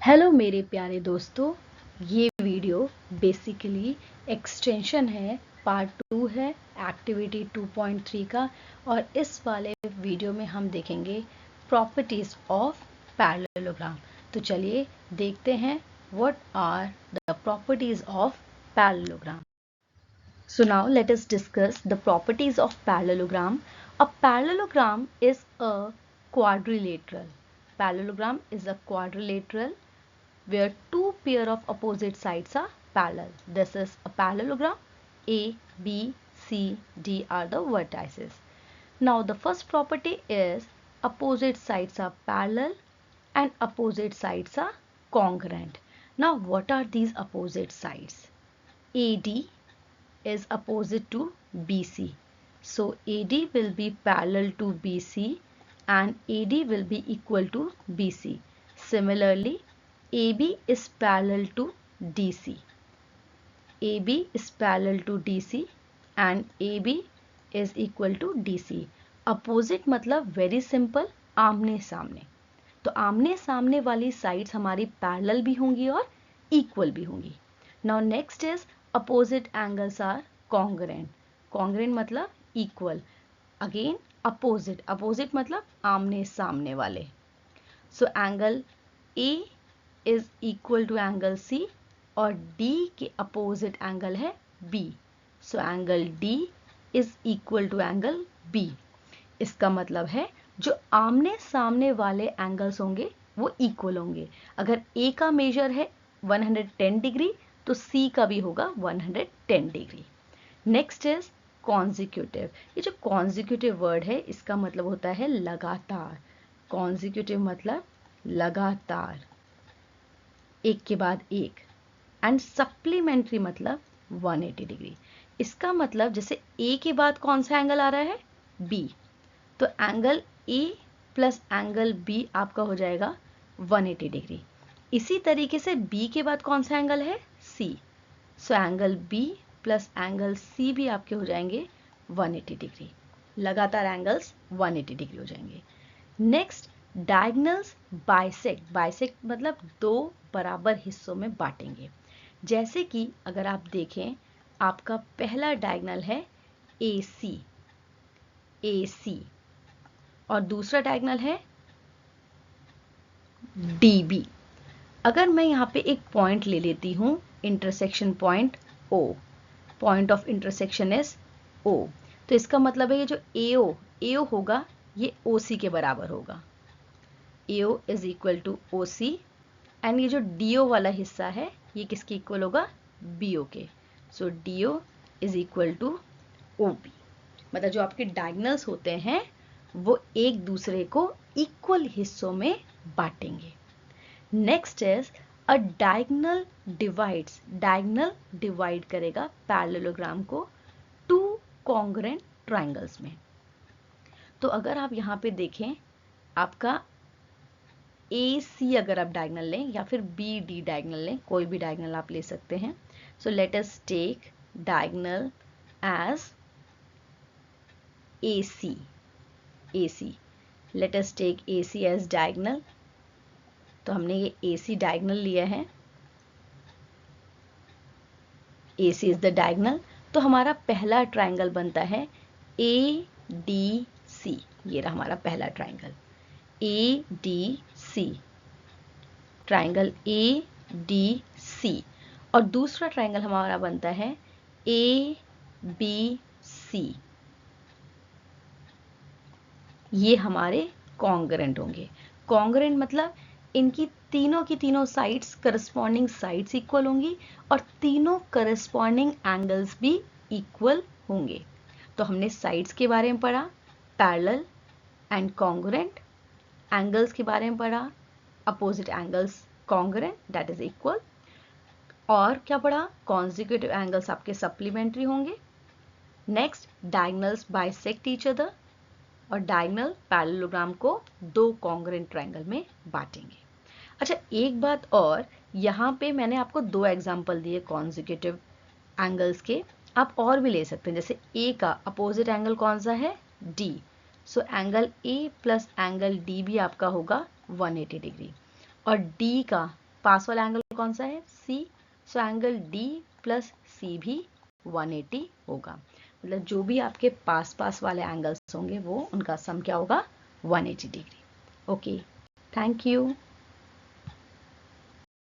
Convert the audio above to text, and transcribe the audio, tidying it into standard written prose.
Hello मेरे प्यारे दोस्तों, ये वीडियो बेसिकली एक्सटेंशन है, पार्ट 2 है एक्टिविटी 2.3 का। और इस वाले वीडियो में हम देखेंगे प्रॉपर्टीज ऑफ पैरेललोग्राम। तो चलिए देखते हैं what are the properties of parallelogram. So now let us discuss the properties of parallelogram. A parallelogram is a quadrilateral. Parallelogram is a quadrilateral where two pair of opposite sides are parallel. This is a parallelogram. A, B, C, D are the vertices. Now the first property is opposite sides are parallel and opposite sides are congruent. Now what are these opposite sides? AD is opposite to BC. So AD will be parallel to BC and AD will be equal to BC. Similarly, AB is parallel to DC. AB is parallel to DC and AB is equal to DC. Opposite मतलब very simple, आमने सामने। तो आमने सामने वाली sides हमारी parallel भी होंगी और इक्वल भी होंगी। Now next is opposite angles are congruent. Congruent मतलब इक्वल। अगेन अपोजिट, अपोजिट मतलब आमने सामने वाले। So angle A is equal to angle C और डी के अपोजिट एंगल है B. So angle D is equal to angle B. इसका मतलब है जो आमने सामने वाले एंगल्स होंगे वो इक्वल होंगे। अगर ए का मेजर है 110 डिग्री तो सी का भी होगा 110 डिग्री। Next is consecutive. ये जो कॉन्जिक्यूटिव वर्ड है इसका मतलब होता है लगातार। कॉन्जिक्यूटिव मतलब लगातार, एक के बाद एक। एंड सप्लीमेंट्री मतलब 180 डिग्री। इसका मतलब जैसे ए के बाद कौन सा एंगल आ रहा है, बी, तो angle A plus angle B आपका हो जाएगा 180 डिग्री। इसी तरीके से बी के बाद कौन सा एंगल है, C. So angle B plus angle C भी आपके हो जाएंगे 180 डिग्री। लगातार एंगल्स 180 डिग्री हो जाएंगे। Next, diagonals bisect. बाइसेक्ट मतलब दो बराबर हिस्सों में बांटेंगे। जैसे कि अगर आप देखें, आपका पहला डायगोनल है ए सी, ए सी, और दूसरा डायगोनल है डी बी। अगर मैं यहाँ पे एक पॉइंट ले लेती हूँ, intersection point O, point of intersection is O, तो इसका मतलब है ये जो एओ होगा ये ओ सी के बराबर होगा। AO is equal to O C and ये जो डीओ वाला हिस्सा है ये किसके इक्वल होगा, बीओ के। So D O is equal to O B. मतलब जो आपके डायगोनल्स होते हैं वो एक दूसरे को इक्वल हिस्सों में बांटेंगे। Next is a diagonal divides. Diagonal divide करेगा पैरेललोग्राम को टू कॉन्ग्रुएंट ट्रायंगल्स में। तो अगर आप यहाँ पे देखें, आपका ए सी अगर आप डायगोनल लें या फिर बी डी डायगोनल लें, कोई भी डायगोनल आप ले सकते हैं। So let us take diagonal as AC, AC. Let us take AC as diagonal. तो हमने ये AC diagonal लिया है, AC is the diagonal। तो हमारा पहला ट्राइंगल बनता है ADC। ये रहा हमारा पहला ट्राइंगल ADC, ट्राइंगल ADC। और दूसरा ट्राइंगल हमारा बनता है ABC। ये हमारे कॉन्ग्रुएंट होंगे। कॉन्ग्रुएंट मतलब इनकी तीनों की तीनों साइड्स, करस्पॉन्डिंग साइड्स इक्वल होंगी और तीनों करस्पॉन्डिंग एंगल्स भी इक्वल होंगे। तो हमने साइड्स के बारे में पढ़ा, पैरेलल एंड कॉन्ग्रुएंट। एंगल्स के बारे में पढ़ा, opposite angles congruent that is equal. और क्या पढ़ा, कॉन्जिक्यूटिव एंगल्स आपके सप्लीमेंट्री होंगे। Next, diagonals bisect each other और डायगोनल पैरेललोग्राम को दो कॉन्ग्रुएंट ट्रायंगल में बांटेंगे। अच्छा, एक बात और, यहाँ पे मैंने आपको दो एग्जांपल दिए कॉन्जिक्यूटिव एंगल्स के, आप और भी ले सकते हैं। जैसे ए का अपोजिट एंगल कौन सा है, D. So angle A plus angle D भी आपका होगा 180 डिग्री और डी का पास वाला एंगल कौन सा है, C, so angle D plus सी भी 180 होगा। मतलब जो भी आपके पास पास वाले एंगल्स होंगे वो उनका सम क्या होगा, 180 डिग्री। Okay, thank you.